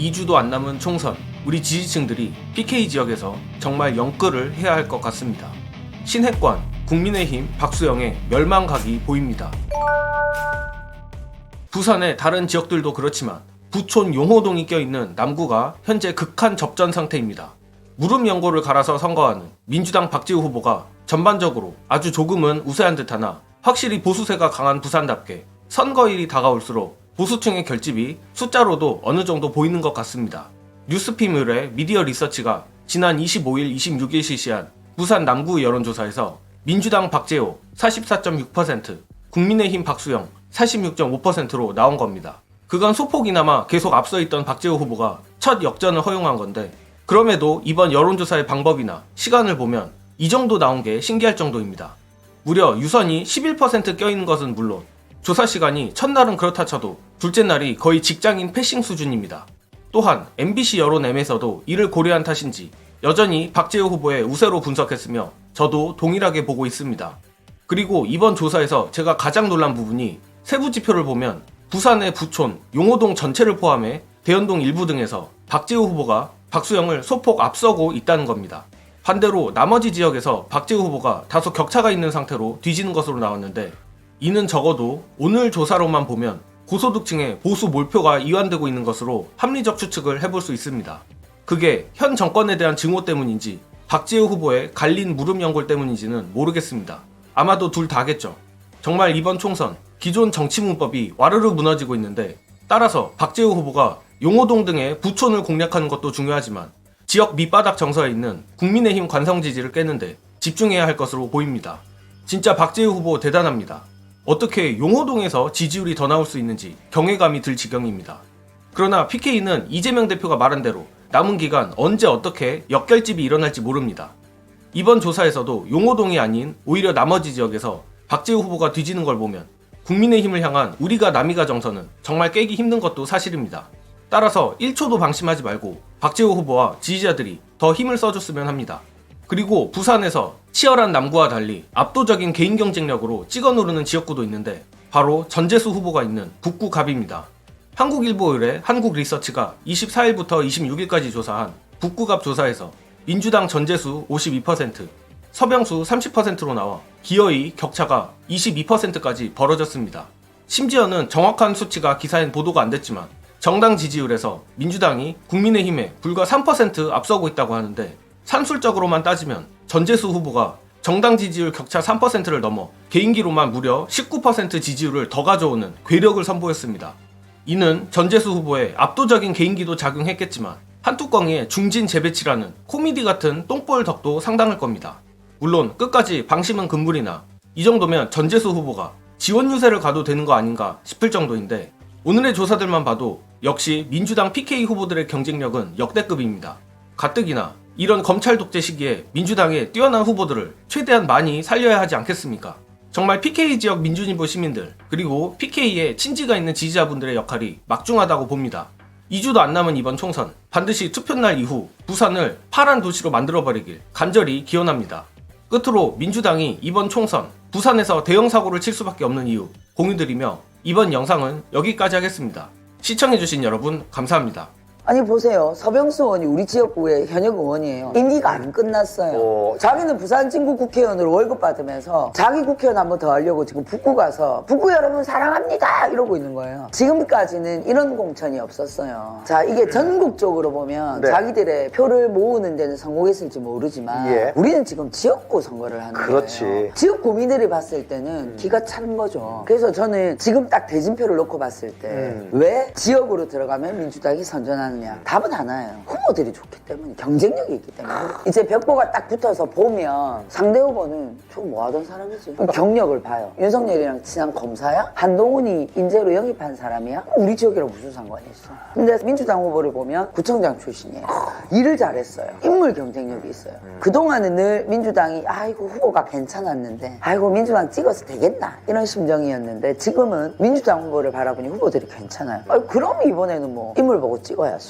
2주도 안 남은 총선, 우리 지지층들이 PK 지역에서 정말 영끌을 해야 할 것 같습니다. 신핵관, 국민의힘 박수영의 멸망각이 보입니다. 부산의 다른 지역들도 그렇지만 부촌 용호동이 껴있는 남구가 현재 극한 접전 상태입니다. 무릎 연고를 갈아서 선거하는 민주당 박지우 후보가 전반적으로 아주 조금은 우세한 듯하나 확실히 보수세가 강한 부산답게 선거일이 다가올수록 보수층의 결집이 숫자로도 어느 정도 보이는 것 같습니다. 뉴스피물의 미디어 리서치가 지난 25일, 26일 실시한 부산 남구 여론조사에서 민주당 박재호 44.6%, 국민의힘 박수영 46.5%로 나온 겁니다. 그간 소폭이나마 계속 앞서있던 박재호 후보가 첫 역전을 허용한 건데, 그럼에도 이번 여론조사의 방법이나 시간을 보면 이 정도 나온 게 신기할 정도입니다. 무려 유선이 11% 껴있는 것은 물론 조사 시간이 첫날은 그렇다 쳐도 둘째 날이 거의 직장인 패싱 수준입니다. 또한 MBC 여론M에서도 이를 고려한 탓인지 여전히 박재호 후보의 우세로 분석했으며 저도 동일하게 보고 있습니다. 그리고 이번 조사에서 제가 가장 놀란 부분이 세부 지표를 보면 부산의 부촌, 용호동 전체를 포함해 대연동 일부 등에서 박재호 후보가 박수영을 소폭 앞서고 있다는 겁니다. 반대로 나머지 지역에서 박재호 후보가 다소 격차가 있는 상태로 뒤지는 것으로 나왔는데, 이는 적어도 오늘 조사로만 보면 고소득층의 보수 몰표가 이완되고 있는 것으로 합리적 추측을 해볼 수 있습니다. 그게 현 정권에 대한 증오 때문인지 박재호 후보의 갈린 무릎 연골 때문인지는 모르겠습니다. 아마도 둘 다겠죠. 정말 이번 총선 기존 정치 문법이 와르르 무너지고 있는데, 따라서 박재호 후보가 용호동 등의 부촌을 공략하는 것도 중요하지만 지역 밑바닥 정서에 있는 국민의힘 관성 지지를 깨는데 집중해야 할 것으로 보입니다. 진짜 박재호 후보 대단합니다. 어떻게 용호동에서 지지율이 더 나올 수 있는지 경외감이 들 지경입니다. 그러나 PK는 이재명 대표가 말한 대로 남은 기간 언제 어떻게 역결집이 일어날지 모릅니다. 이번 조사에서도 용호동이 아닌 오히려 나머지 지역에서 박재호 후보가 뒤지는 걸 보면 국민의힘을 향한 우리가 남이가 정서는 정말 깨기 힘든 것도 사실입니다. 따라서 1초도 방심하지 말고 박재호 후보와 지지자들이 더 힘을 써줬으면 합니다. 그리고 부산에서 치열한 남구와 달리 압도적인 개인 경쟁력으로 찍어 누르는 지역구도 있는데, 바로 전재수 후보가 있는 북구갑입니다. 한국일보의뢰 한국리서치가 24일부터 26일까지 조사한 북구갑 조사에서 민주당 전재수 52%, 서병수 30%로 나와 기어이 격차가 22%까지 벌어졌습니다. 심지어는 정확한 수치가 기사엔 보도가 안 됐지만 정당 지지율에서 민주당이 국민의힘에 불과 3% 앞서고 있다고 하는데, 산술적으로만 따지면 전재수 후보가 정당 지지율 격차 3%를 넘어 개인기로만 무려 19% 지지율을 더 가져오는 괴력을 선보였습니다. 이는 전재수 후보의 압도적인 개인기도 작용했겠지만 한뚜껑이에 중진 재배치라는 코미디 같은 똥볼 덕도 상당할 겁니다. 물론 끝까지 방심은 금물이나 이 정도면 전재수 후보가 지원 유세를 가도 되는 거 아닌가 싶을 정도인데, 오늘의 조사들만 봐도 역시 민주당 PK 후보들의 경쟁력은 역대급입니다. 가뜩이나 이런 검찰 독재 시기에 민주당의 뛰어난 후보들을 최대한 많이 살려야 하지 않겠습니까? 정말 PK 지역 민주진보 시민들, 그리고 PK에 친지가 있는 지지자분들의 역할이 막중하다고 봅니다. 2주도 안 남은 이번 총선, 반드시 투표날 이후 부산을 파란 도시로 만들어버리길 간절히 기원합니다. 끝으로 민주당이 이번 총선 부산에서 대형 사고를 칠 수밖에 없는 이유 공유드리며 이번 영상은 여기까지 하겠습니다. 시청해주신 여러분 감사합니다. 아니 보세요, 서병수 의원이 우리 지역구의 현역 의원이에요. 임기가 안 끝났어요. 자기는 부산 진구 국회의원으로 월급 받으면서 자기 국회의원 한 번 더 하려고 지금 북구 가서 북구 여러분 사랑합니다 이러고 있는 거예요. 지금까지는 이런 공천이 없었어요. 자, 이게 전국적으로 보면 자기들의 표를 모으는 데는 성공했을지 모르지만 우리는 지금 지역구 선거를 하는 거예요. 지역 구민들이 봤을 때는 기가 찬 거죠. 그래서 저는 지금 딱 대진표를 놓고 봤을 때 왜 지역으로 들어가면 민주당이 선전하는 답은 하나예요. 후보들이 좋기 때문에, 경쟁력이 있기 때문에. 이제 벽보가 딱 붙어서 보면 상대 후보는 저 뭐 하던 사람이지? 경력을 봐요. 윤석열이랑 친한 검사야? 한동훈이 인재로 영입한 사람이야? 우리 지역이랑 무슨 상관이 있어? 근데 민주당 후보를 보면 구청장 출신이에요. 일을 잘했어요. 인물 경쟁력이 있어요. 그동안은 늘 민주당이 아이고 후보가 괜찮았는데 아이고 민주당 찍어서 되겠나 이런 심정이었는데, 지금은 민주당 후보를 바라보니 후보들이 괜찮아요. 그럼 이번에는 뭐 인물 보고 찍어야지.